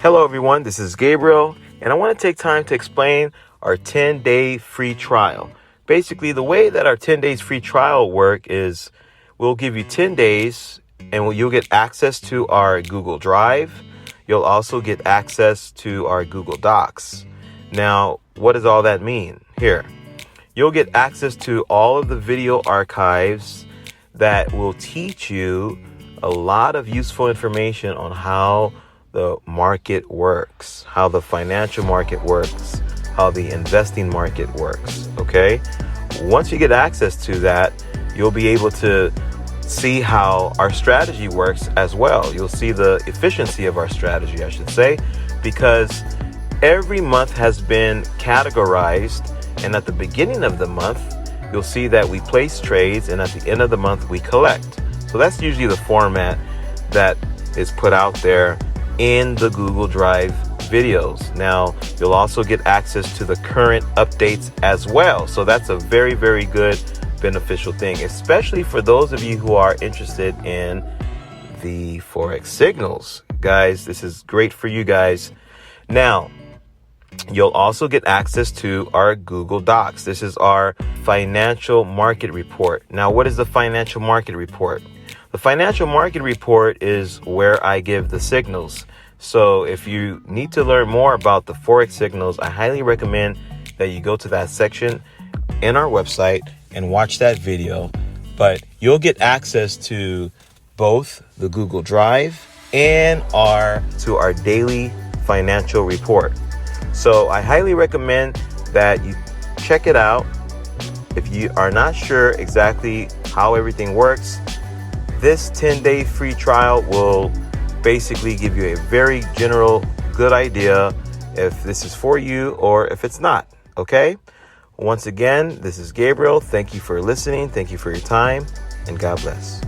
Hello everyone, this is Gabriel, and I want to take time to explain our 10-day free trial. Basically, the way that our 10 days free trial work is we'll give you 10 days and you'll get access to our Google Drive. You'll also get access to our Google Docs. Now, what does all that mean? Here, you'll get access to all of the video archives that will teach you a lot of useful information on how the market works, how the financial market works, how the investing market works, okay? Once you get access to that, you'll be able to see how our strategy works as well. You'll see the efficiency of our strategy, I should say, because every month has been categorized, and at the beginning of the month, you'll see that we place trades, and at the end of the month, we collect. So that's usually the format that is put out there in the Google Drive videos. Now, you'll also get access to the current updates as well. So that's a very, very good beneficial thing, especially for those of you who are interested in the Forex signals. Guys, this is great for you guys. Now, you'll also get access to our Google Docs. This is our financial market report. Now, what is the financial market report? The financial market report is where I give the signals. So if you need to learn more about the Forex signals, I highly recommend that you go to that section in our website and watch that video. But you'll get access to both the Google Drive and our daily financial report. So I highly recommend that you check it out. If you are not sure exactly how everything works, this 10-day free trial will basically give you a very general good idea if this is for you or if it's not, okay? Once again, this is Gabriel. Thank you for listening. Thank you for your time, and God bless.